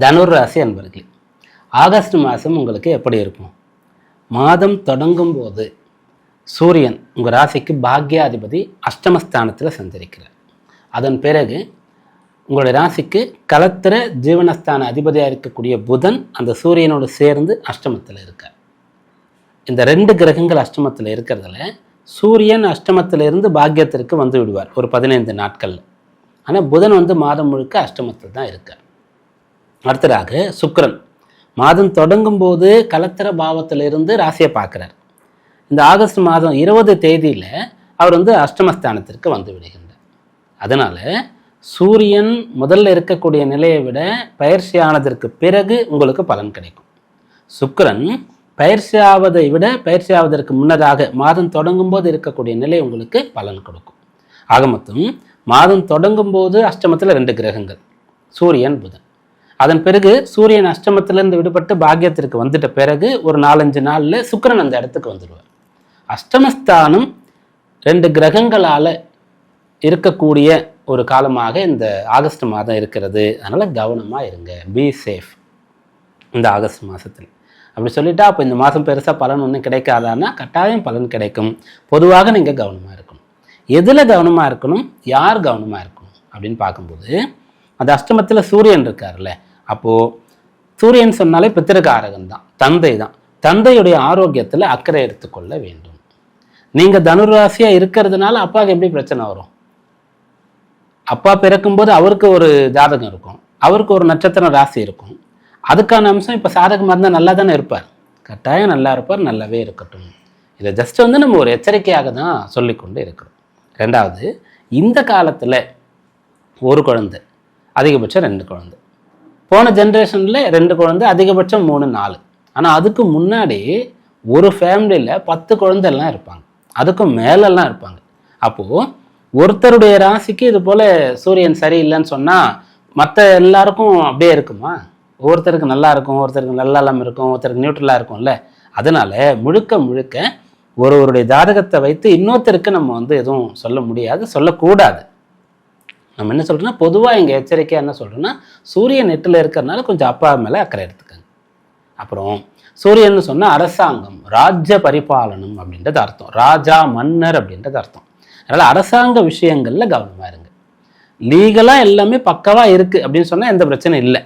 தனுர் ராசி அன்பர்களே, ஆகஸ்ட் மாதம் உங்களுக்கு எப்படி இருக்கும்? மாதம் தொடங்கும் போது சூரியன் உங்கள் ராசிக்கு பாக்யாதிபதி அஷ்டமஸ்தானத்தில் சஞ்சரிக்கிறார். அதன் பிறகு உங்களுடைய ராசிக்கு கலத்திர ஜீவனஸ்தான அதிபதியாக இருக்கக்கூடிய புதன் அந்த சூரியனோடு சேர்ந்து அஷ்டமத்தில் இருக்கார். இந்த ரெண்டு கிரகங்கள் அஷ்டமத்தில் இருக்கிறதுல சூரியன் அஷ்டமத்திலிருந்து பாக்கியத்திற்கு வந்து விடுவார் ஒரு 15 நாட்களில். ஆனால் புதன் மாதம் முழுக்க அஷ்டமத்தில் தான் இருக்கார். அடுத்ததாக சுக்கிரன் மாதம் தொடங்கும் போது கலத்திர பாவத்திலிருந்து ராசியை பார்க்குறார். இந்த ஆகஸ்ட் மாதம் 20 தேதியில் அவர் அஷ்டமஸ்தானத்திற்கு வந்து விடுகின்றார். அதனால் சூரியன் முதல்ல இருக்கக்கூடிய நிலையை விட பயிற்சியானதற்கு பிறகு உங்களுக்கு பலன் கிடைக்கும். சுக்கிரன் பயிற்சியாவதை விட பயிற்சியாவதற்கு முன்னதாக மாதம் தொடங்கும் போது இருக்கக்கூடிய நிலை உங்களுக்கு பலன் கொடுக்கும். ஆக மொத்தம் மாதம் தொடங்கும் போது அஷ்டமத்தில் 2 கிரகங்கள் சூரியன் புதன். அதன் பிறகு சூரியன் அஷ்டமத்திலிருந்து விடுபட்டு பாக்கியத்திற்கு வந்துட்ட பிறகு ஒரு 4-5 நாளில் சுக்கிரன் அந்த இடத்துக்கு வந்துடுவார். அஷ்டமஸ்தானம் 2 கிரகங்களால் இருக்கக்கூடிய ஒரு காலமாக இந்த ஆகஸ்ட் மாதம் இருக்கிறது. அதனால் கவனமாக இருங்க, பி சேஃப் இந்த ஆகஸ்ட் மாதத்தில். அப்படி சொல்லிட்டா அப்போ இந்த மாதம் பெருசாக பலன் ஒன்றும் கிடைக்காதான்னா கட்டாயம் பலன் கிடைக்கும். பொதுவாக நீங்கள் கவனமாக இருக்கணும். எதில் கவனமாக இருக்கணும், யார் கவனமாக இருக்கணும் அப்படின்னு பார்க்கும்போது அந்த அஷ்டமத்தில் சூரியன் இருக்கார்ல, அப்போது சூரியன் சொன்னாலே பித்திருக்காரகன் தான், தந்தை தான். தந்தையுடைய ஆரோக்கியத்தில் அக்கறை எடுத்துக்கொள்ள வேண்டும். நீங்கள் தனுராசியாக இருக்கிறதுனால அப்பாவுக்கு எப்படி பிரச்சனை வரும்? அப்பா பிறக்கும்போது அவருக்கு ஒரு ஜாதகம் இருக்கும், அவருக்கு ஒரு நட்சத்திர ராசி இருக்கும். அதுக்கான அம்சம் இப்போ சாதகமாக இருந்தால் நல்லா தானே இருப்பார். கட்டாயம் நல்லா இருப்பார், நல்லாவே இருக்கட்டும். இதை ஜஸ்ட் நம்ம ஒரு எச்சரிக்கையாக தான் சொல்லிக்கொண்டு இருக்கிறோம். ரெண்டாவது, இந்த காலத்தில் ஒரு குழந்தை அதிகபட்சம் 2 குழந்தை, போன ஜென்ரேஷனில் 2 குழந்தை அதிகபட்சம் 3-4. ஆனால் அதுக்கு முன்னாடி ஒரு ஃபேமிலியில் 10 குழந்தைலாம் இருப்பாங்க, அதுக்கும் மேலெல்லாம் இருப்பாங்க. அப்போது ஒருத்தருடைய ராசிக்கு இது போல் சூரியன் சரியில்லைன்னு சொன்னால் மற்ற எல்லாருக்கும் அப்படியே இருக்குமா? ஒவ்வொருத்தருக்கு நல்லா இருக்கும், ஒருத்தருக்கு நல்லா இல்லாமல் இருக்கும், ஒருத்தருக்கு நியூட்ரலாக இருக்கும்ல. அதனால் முழுக்க முழுக்க ஒருவருடைய ஜாதகத்தை வைத்து இன்னொருத்தருக்கு நம்ம எதுவும் சொல்ல முடியாது, சொல்லக்கூடாது. நம்ம என்ன சொல்கிறோன்னா, பொதுவாக இங்கே எச்சரிக்கையாக என்ன சொல்கிறோன்னா, சூரியன் 8ல் இருக்கிறதுனால கொஞ்சம் அப்பா மேலே அக்கறை எடுத்துக்கங்க. அப்புறம் சூரியன் சொன்னால் அரசாங்கம், ராஜ்ய பரிபாலனம் அப்படின்றது அர்த்தம், ராஜா மன்னர் அப்படின்றது அர்த்தம். அதனால் அரசாங்க விஷயங்களில் கவனமாக இருங்க. லீகலாக எல்லாமே பக்கவாக இருக்குது அப்படின்னு சொன்னால் எந்த பிரச்சனையும் இல்லை.